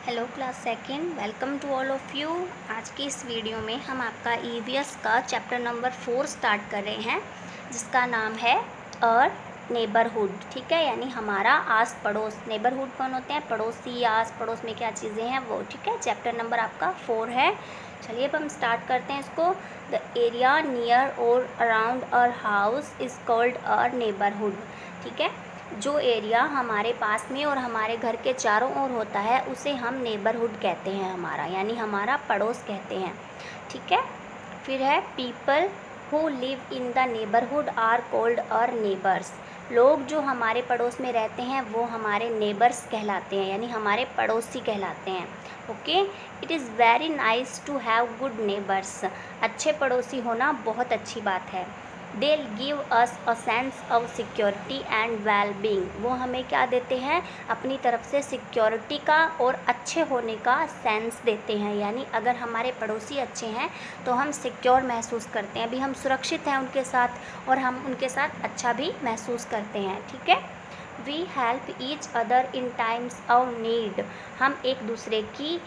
Hello class second, welcome to all of you. आज की इस वीडियो में हम आपका ईवीएस का चैप्टर नंबर 4 स्टार्ट कर रहे हैं, जिसका नाम है अ नेबरहुड। ठीक है, यानी हमारा आस पड़ोस। नेबरहुड कौन होते हैं? पड़ोसी। आस पड़ोस में क्या चीज़ें हैं वो। ठीक है, चैप्टर नंबर आपका 4 है। चलिए अब हम स्टार्ट करते हैं इसको। द एरिया नियर और around our house is called a neighbourhood. ठीक है, जो एरिया हमारे पास में और हमारे घर के चारों ओर होता है उसे हम नेबरहुड कहते हैं, हमारा यानी हमारा पड़ोस कहते हैं। ठीक है, फिर है people who live in the neighbourhood are called our neighbours. लोग जो हमारे पड़ोस में रहते हैं वो हमारे नेबर्स कहलाते हैं, यानी हमारे पड़ोसी कहलाते हैं। Okay, it is very nice to have good neighbours. अच्छे पड़ोसी होना बहुत अच्छी बात है। They'll give us a sense of security and well-being। वो हमें क्या देते हैं? अपनी तरफ से सिक्योरिटी का और अच्छे होने का सेंस देते हैं, यानी अगर हमारे पड़ोसी अच्छे हैं तो हम सिक्योर महसूस करते हैं, अभी हम सुरक्षित हैं उनके साथ और हम उनके साथ अच्छा भी महसूस करते हैं। ठीक है, we help each other in times of need. हम एक दूसरे की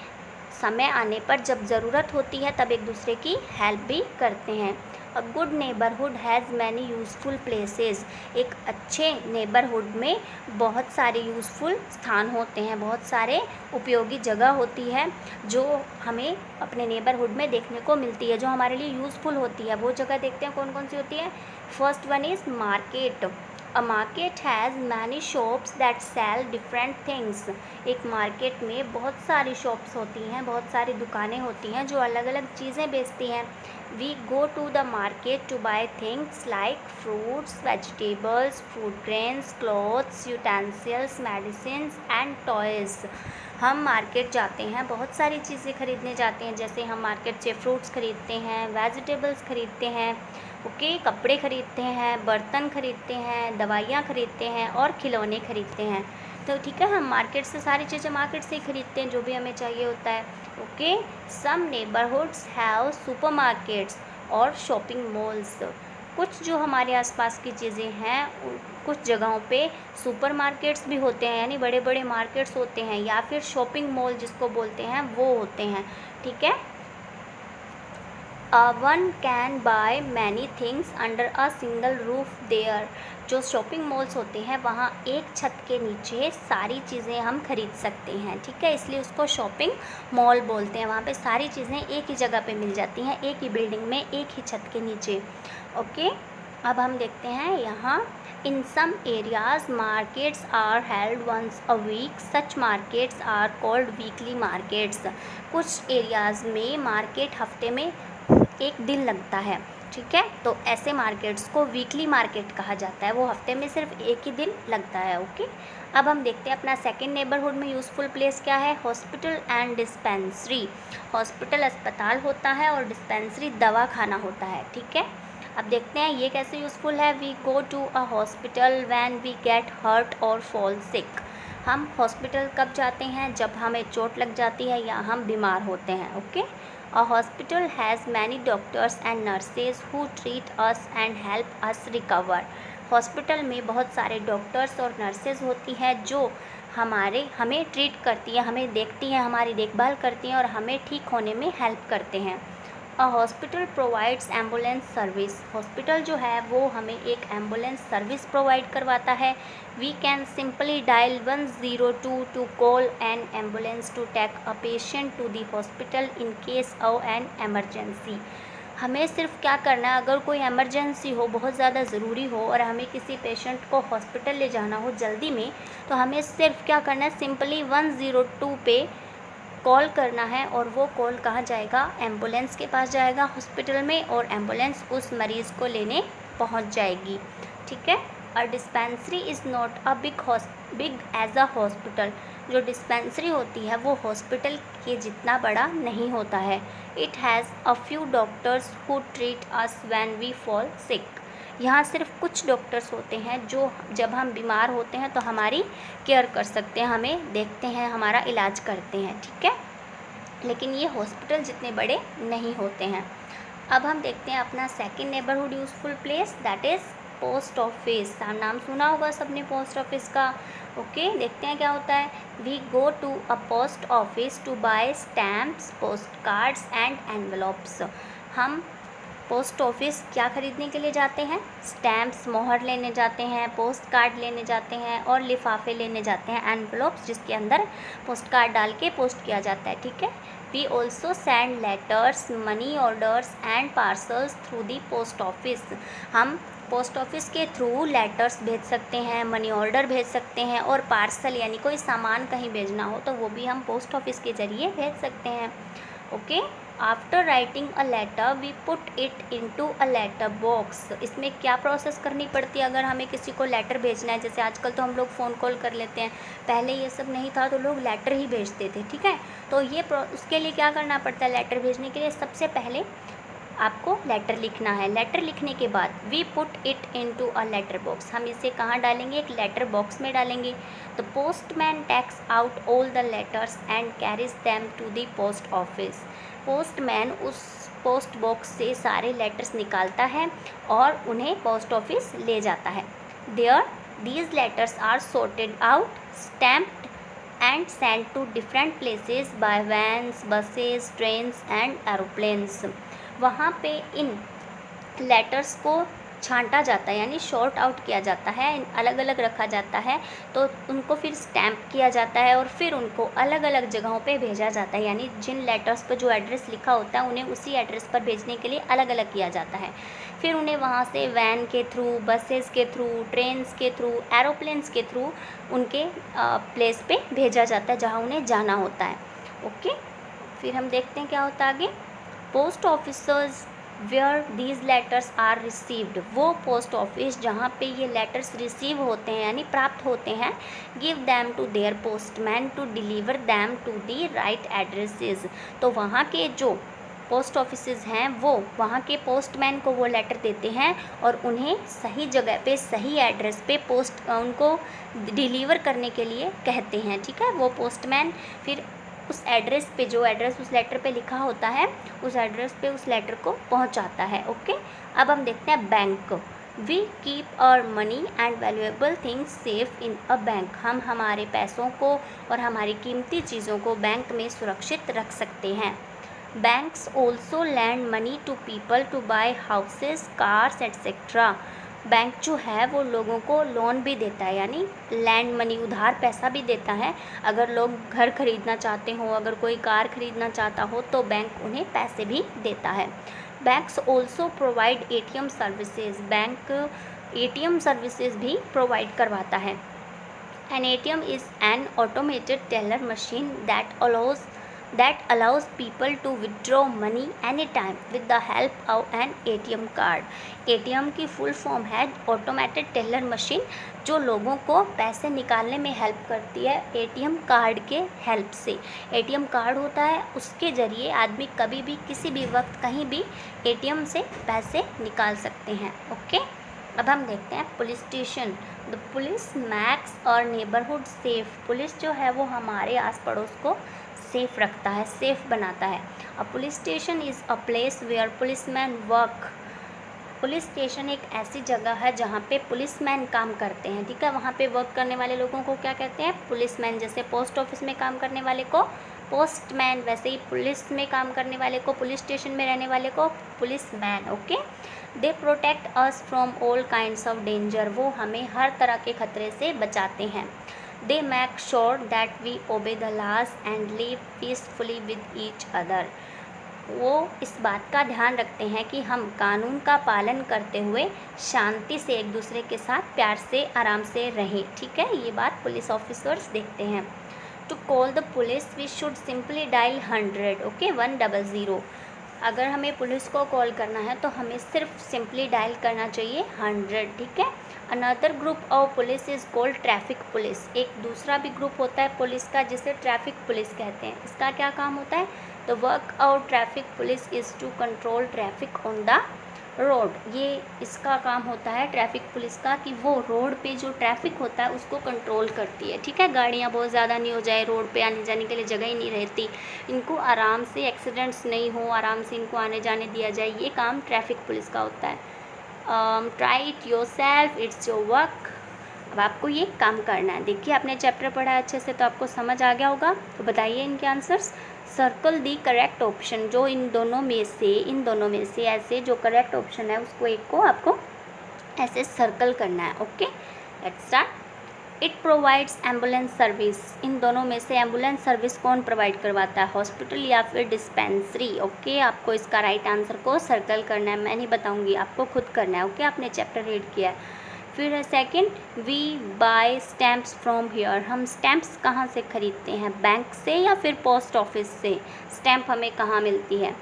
समय आने पर, जब ज़रूरत होती है तब एक दूसरे की हेल्प भी करते हैं। A good neighbourhood has many useful places. एक अच्छे नेबरहुड में बहुत सारे यूज़फुल स्थान होते हैं, बहुत सारे उपयोगी जगह होती है जो हमें अपने नेबरहुड में देखने को मिलती है, जो हमारे लिए यूज़फुल होती है। वो जगह देखते हैं कौन कौन सी होती है। First one is market. A market has many shops that sell different things. एक मार्केट में बहुत सारी शॉप्स होती हैं, बहुत सारी दुकानें होती हैं जो अलग अलग चीज़ें बेचती हैं। We go to the market to buy things like fruits, vegetables, food grains, clothes, utensils, medicine and toys. हम मार्केट जाते हैं, बहुत सारी चीज़ें खरीदने जाते हैं, जैसे हम मार्केट से फ्रूट्स खरीदते हैं, वेजिटेबल्स खरीदते हैं, ओके, कपड़े खरीदते हैं, बर्तन खरीदते हैं, दवाइयाँ खरीदते हैं और खिलौने खरीदते हैं। तो ठीक है, हम मार्केट से सारी चीज़ें मार्केट से ही खरीदते हैं जो भी हमें चाहिए होता है। Okay, some neighbourhoods have supermarkets और शॉपिंग मॉल्स। कुछ जो हमारे आसपास की चीज़ें हैं कुछ जगहों पे सुपरमार्केट्स भी होते हैं, यानी बड़े बड़े मार्केट्स होते हैं, या फिर शॉपिंग मॉल जिसको बोलते हैं वो होते हैं। ठीक है, one can buy many things under a single roof there. जो शॉपिंग मॉल्स होते हैं वहाँ एक छत के नीचे सारी चीज़ें हम खरीद सकते हैं। ठीक है, इसलिए उसको शॉपिंग मॉल बोलते हैं। वहाँ पे सारी चीज़ें एक ही जगह पे मिल जाती हैं, एक ही बिल्डिंग में, एक ही छत के नीचे। ओके, अब हम देखते हैं यहाँ in some areas markets are held once a week. Such markets are called weekly markets. कुछ एरियाज़ में मार्केट हफ्ते में एक दिन लगता है। ठीक है, तो ऐसे मार्केट्स को वीकली मार्केट कहा जाता है, वो हफ्ते में सिर्फ एक ही दिन लगता है। ओके, अब हम देखते हैं अपना सेकंड नेबरहुड में यूज़फुल प्लेस क्या है। Hospital and dispensary. हॉस्पिटल अस्पताल होता है और डिस्पेंसरी दवा खाना होता है। ठीक है, अब देखते हैं ये कैसे यूज़फुल है। We go to a hospital when we get hurt or fall sick. हम हॉस्पिटल कब जाते हैं? जब हमें चोट लग जाती है या हम बीमार होते हैं। Okay, a hospital has many doctors and nurses who treat us and help us recover। Hospital में बहुत सारे डॉक्टर्स और नर्सेज होती हैं जो हमें ट्रीट करती हैं, हमें देखती हैं, हमारी देखभाल करती हैं और हमें ठीक होने में हेल्प करते हैं। अ hospital provides ambulance service. Hospital जो है वो हमें एक एम्बुलेंस सर्विस प्रोवाइड करवाता है। We can simply dial 102 to call an ambulance to take a patient to the hospital in case of an emergency. हमें सिर्फ क्या करना है, अगर कोई एमरजेंसी हो, बहुत ज़्यादा ज़रूरी हो और हमें किसी पेशेंट को हॉस्पिटल ले जाना हो जल्दी में, तो हमें सिर्फ क्या करना है, सिंपली 102 पे कॉल करना है और वो कॉल कहाँ जाएगा? एम्बुलेंस के पास जाएगा हॉस्पिटल में, और एम्बुलेंस उस मरीज़ को लेने पहुँच जाएगी। ठीक है, और dispensary is not a big as a hospital. जो डिस्पेंसरी होती है वो हॉस्पिटल के जितना बड़ा नहीं होता है। It has a few doctors who treat us when we fall sick. यहाँ सिर्फ कुछ डॉक्टर्स होते हैं जो जब हम बीमार होते हैं तो हमारी केयर कर सकते हैं, हमें देखते हैं, हमारा इलाज करते हैं। ठीक है, लेकिन ये हॉस्पिटल जितने बड़े नहीं होते हैं। अब हम देखते हैं अपना second neighbourhood useful place, that is post office. नाम सुना होगा सबने पोस्ट ऑफिस का। ओके, देखते हैं क्या होता है। We go to a post office to buy stamps, post cards and envelopes. हम पोस्ट ऑफिस क्या ख़रीदने के लिए जाते हैं? स्टैम्प्स, मोहर लेने जाते हैं, पोस्ट कार्ड लेने जाते हैं और लिफाफे लेने जाते हैं, एनवलप्स जिसके अंदर पोस्ट कार्ड डाल के पोस्ट किया जाता है, ठीक है। We also send letters, money orders and parcels through the post office. हम पोस्ट ऑफिस के थ्रू लेटर्स भेज सकते हैं, मनी ऑर्डर भेज सकते हैं और पार्सल यानी कोई सामान कहीं भेजना हो तो वो भी हम पोस्ट ऑफिस के ज़रिए भेज सकते हैं। Okay, after writing a letter we put it into a letter box. इसमें क्या प्रोसेस करनी पड़ती है अगर हमें किसी को लेटर भेजना है? जैसे आजकल तो हम लोग फ़ोन कॉल कर लेते हैं, पहले ये सब नहीं था तो लोग लेटर ही भेजते थे, ठीक है। तो ये उसके लिए क्या करना पड़ता है? लेटर भेजने के लिए सबसे पहले आपको लेटर लिखना है। लेटर लिखने के बाद we put it into a letter box. हम इसे कहाँ डालेंगे? एक लेटर बॉक्स में डालेंगे। The postman takes out all the letters and carries them to the post office. Postman उस पोस्ट बॉक्स से सारे लेटर्स निकालता है और उन्हें पोस्ट ऑफिस ले जाता है। There these letters are sorted out, stamped and sent to different places by vans, buses, trains and aeroplanes. वहाँ पे इन लेटर्स को छांटा जाता है यानी शॉर्ट आउट किया जाता है, अलग अलग रखा जाता है, तो उनको फिर स्टैम्प किया जाता है और फिर उनको अलग अलग जगहों पे भेजा जाता है। यानी जिन लेटर्स पर जो एड्रेस लिखा होता है उन्हें उसी एड्रेस पर भेजने के लिए अलग अलग किया जाता है। फिर उन्हें वहाँ से वैन के थ्रू, बसेस के थ्रू, ट्रेन्स के थ्रू, एरोप्लेन्स के थ्रू उनके प्लेस पे भेजा जाता है जहाँ उन्हें जाना होता है। ओके, फिर हम देखते हैं क्या होता है आगे। Post officers where these letters are received. वो पोस्ट ऑफिस जहाँ पे ये लेटर्स रिसीव होते हैं यानी प्राप्त होते हैं, give them to their postman to deliver them to the right addresses. तो वहाँ के जो पोस्ट ऑफिसेज हैं वो वहाँ के पोस्टमैन को वो लेटर देते हैं और उन्हें सही जगह पे, सही एड्रेस पे उनको डिलीवर करने के लिए कहते हैं, ठीक है। वो पोस्टमैन फिर उस एड्रेस पे, जो एड्रेस उस लेटर पे लिखा होता है, उस एड्रेस पे उस लेटर को पहुंचाता है। ओके, अब हम देखते हैं bank. We keep our money and valuable things safe in a bank. हम हमारे पैसों को और हमारी कीमती चीज़ों को बैंक में सुरक्षित रख सकते हैं। Banks also lend money to people to buy houses, cars etcetera. Bank जो है वो लोगों को लोन भी देता है यानी लैंड मनी, उधार पैसा भी देता है। अगर लोग घर खरीदना चाहते हो, अगर कोई कार खरीदना चाहता हो तो बैंक उन्हें पैसे भी देता है। Banks also provide ATM services. Bank ATM services भी प्रोवाइड करवाता है। N ATM is an automated teller machine that allows people to withdraw money anytime with the help of an ATM card. ATM की full form है automated teller machine, जो लोगों को पैसे निकालने में हेल्प करती है ATM कार्ड के हेल्प से। ATM कार्ड होता है, उसके ज़रिए आदमी कभी भी किसी भी वक्त कहीं भी ATM से पैसे निकाल सकते हैं। ओके, अब हम देखते हैं police station. The police max और नेबरहुड सेफ। पुलिस जो है वो हमारे आस पड़ोस को सेफ रखता है, सेफ बनाता है। A police station is a place where policeman work. Police station एक ऐसी जगह है जहाँ पे पुलिसमैन काम करते हैं, ठीक है। वहाँ पे वर्क करने वाले लोगों को क्या कहते हैं? पुलिसमैन। जैसे पोस्ट ऑफिस में काम करने वाले को पोस्टमैन, वैसे ही पुलिस में काम करने वाले को, पुलिस स्टेशन में रहने वाले को policeman. Okay, they protect us from all kinds of danger. वो हमें हर तरह के खतरे से बचाते हैं। They make sure that we obey the laws and live peacefully with each other. वो इस बात का ध्यान रखते हैं कि हम कानून का पालन करते हुए शांति से एक दूसरे के साथ प्यार से, आराम से रहें, ठीक है। ये बात पुलिस ऑफिसर्स देखते हैं। To call the police we should simply dial 100, okay, 100। अगर हमें पुलिस को कॉल करना है तो हमें सिर्फ सिंपली डायल करना चाहिए 100, ठीक है। Another group of police is called traffic police. एक दूसरा भी ग्रुप होता है पुलिस का जिसे ट्रैफिक पुलिस कहते हैं। इसका क्या काम होता है? The work of traffic police is to control traffic on the road. ये इसका काम होता है ट्रैफिक पुलिस का कि वो रोड पे जो ट्रैफिक होता है उसको कंट्रोल करती है, ठीक है। गाड़ियाँ बहुत ज़्यादा नहीं हो जाए, रोड पे आने जाने के लिए जगह ही नहीं रहती, इनको आराम से, एक्सीडेंट्स नहीं हो, आराम से इनको आने जाने दिया जाए, ये काम ट्रैफिक पुलिस का होता है। Try it your self, it's your work. अब आपको ये काम करना है। देखिए आपने चैप्टर पढ़ा है अच्छे से तो आपको समझ आ गया होगा। तो बताइए इनके answers. Circle the correct option, जो इन दोनों में से ऐसे जो करेक्ट ऑप्शन है उसको एक को आपको ऐसे सर्कल करना है। Okay, let's start. It provides ambulance service, इन दोनों में से एम्बुलेंस सर्विस कौन प्रोवाइड करवाता है, हॉस्पिटल या फिर डिस्पेंसरी। ओके, आपको इसका राइट आंसर को सर्कल करना है, मैं नहीं बताऊंगी, आपको खुद करना है। ओके, आपने चैप्टर रीड किया है। फिर है second, we buy stamps from here, हम स्टैम्प्स कहाँ से खरीदते हैं, बैंक से या फिर पोस्ट ऑफिस से। स्टैम्प हमें कहाँ मिलती है।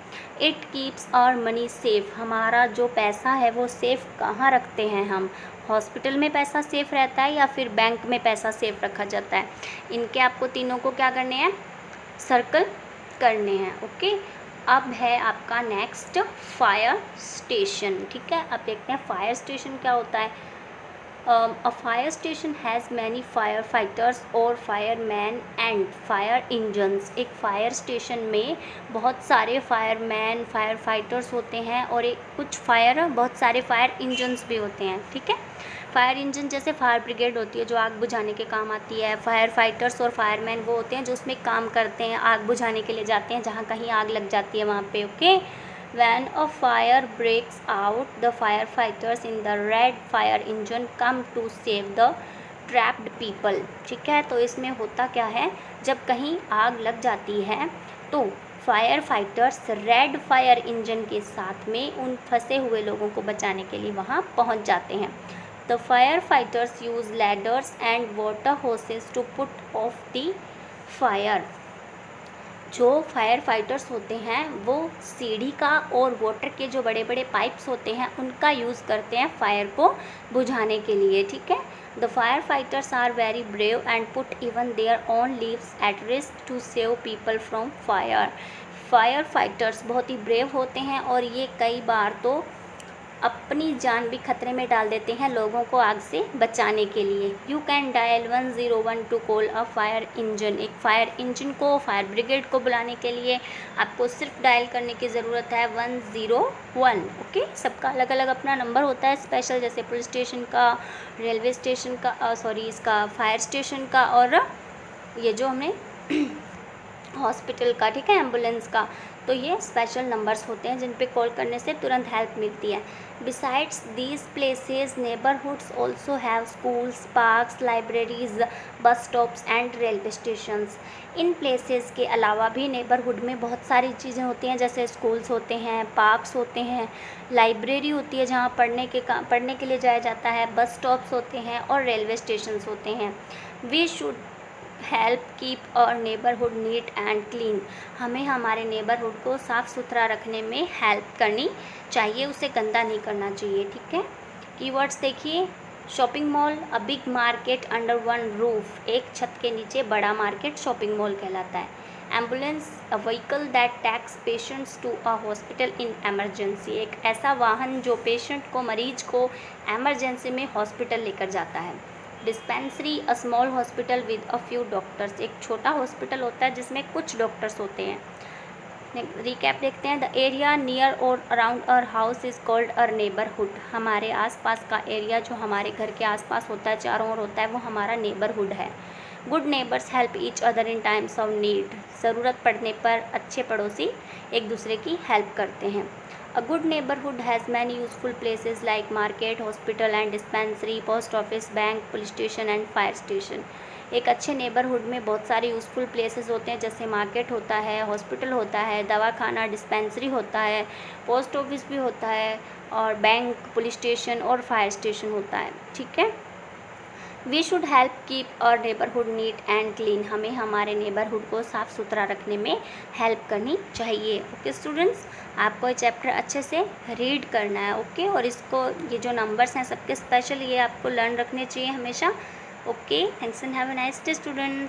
It keeps our money safe, हमारा जो पैसा है वो सेफ कहाँ रखते हैं हम, हॉस्पिटल में पैसा सेफ रहता है या फिर बैंक में पैसा सेफ रखा जाता है। इनके आपको तीनों को क्या करने हैं, सर्कल करने हैं। ओके, अब है आपका नेक्स्ट फायर स्टेशन। ठीक है, अब देखते हैं फायर स्टेशन क्या होता है। A fire station has many firefighters और firemen and fire engines। एक फायर स्टेशन में बहुत सारे फायरमैन फायर फाइटर्स होते हैं और बहुत सारे फायर इंजन्स भी होते हैं। ठीक है, फायर इंजन जैसे फायर ब्रिगेड होती है जो आग बुझाने के काम आती है। फायर फाइटर्स और फायरमैन वो होते हैं जो उसमें काम करते हैं, आग बुझाने के लिए जाते हैं जहाँ कहीं आग लग जाती है वहाँ पे। Okay, When a fire breaks out, the firefighters in the red fire engine come to save the trapped people। ठीक है, तो इसमें होता क्या है, जब कहीं आग लग जाती है तो fire fighters red fire engine के साथ में उन फंसे हुए लोगों को बचाने के लिए वहाँ पहुँच जाते हैं। The firefighters use ladders and water hoses to put off the fire। जो फायर फाइटर्स होते हैं वो सीढ़ी का और वाटर के जो बड़े बड़े पाइप्स होते हैं उनका यूज़ करते हैं फायर को बुझाने के लिए। ठीक है, the fire fighters are very brave and put even their own lives at risk to save people from fire. Fire fighters बहुत ही ब्रेव होते हैं और ये कई बार तो अपनी जान भी खतरे में डाल देते हैं लोगों को आग से बचाने के लिए। You can dial 101 to call a fire engine. एक फायर इंजन को, फायर ब्रिगेड को बुलाने के लिए आपको सिर्फ डायल करने की ज़रूरत है 101। ओके, सबका अलग अलग अपना नंबर होता है स्पेशल, जैसे पुलिस स्टेशन का, रेलवे स्टेशन का, इसका फायर स्टेशन का, और ये जो हमने हॉस्पिटल का, ठीक है, एम्बुलेंस का। तो ये स्पेशल नंबर्स होते हैं जिन पे कॉल करने से तुरंत हेल्प मिलती है। Besides these places neighbourhoods also have schools, parks, libraries, bus stops and railway stations. In places के अलावा भी नेबरहुड में बहुत सारी चीज़ें होती हैं, जैसे स्कूल्स होते हैं, पार्क्स होते हैं, लाइब्रेरी होती है जहाँ पढ़ने के लिए जाया जाता है, बस स्टॉप्स होते हैं और रेलवे स्टेशंस होते हैं। वी शुड हेल्प कीप और नेबरहुड नीट एंड क्लीन। हमें हमारे नेबरहुड को साफ़ सुथरा रखने में हेल्प करनी चाहिए, उसे गंदा नहीं करना चाहिए। ठीक है, कीवर्ड्स देखिए। Shopping mall, a big market under one roof, एक छत के नीचे बड़ा मार्केट शॉपिंग मॉल कहलाता है। Ambulance, a vehicle that takes patients to a hospital in emergency, एक ऐसा वाहन जो पेशेंट को, मरीज को एमरजेंसी में हॉस्पिटल लेकर जाता है। Dispensary, a small hospital with a few doctors, एक छोटा हॉस्पिटल होता है जिसमें कुछ डॉक्टर्स होते हैं। रिकैप देखते हैं। द एरिया नियर और around our house is called our neighbourhood, हमारे आसपास का एरिया जो हमारे घर के आसपास होता है, चारों ओर होता है, वो हमारा नेबरहुड है। Good neighbours help each other in times of need, ज़रूरत पड़ने पर अच्छे पड़ोसी एक दूसरे की हेल्प करते हैं। A good neighborhood has many useful places like market, hospital and dispensary, post office, bank, police station and fire station। एक अच्छे नेबरहुड में बहुत सारे यूज़फुल प्लेसेस होते हैं, जैसे मार्केट होता है, हॉस्पिटल होता है, दवाखाना, डिस्पेंसरी होता है, पोस्ट ऑफिस भी होता है, और बैंक, पुलिस स्टेशन और फायर स्टेशन होता है। ठीक है, वी शुड हेल्प कीप और नेबरहुड नीट एंड क्लीन, हमें हमारे नेबरहुड को साफ़ सुथरा रखने में हेल्प करनी चाहिए। ओके स्टूडेंट्स, आपको ये चैप्टर अच्छे से रीड करना है। ओके, और इसको, ये जो नंबर्स हैं सबके स्पेशल, ये आपको लर्न रखने चाहिए हमेशा। Okay, thanks and have a nice day students.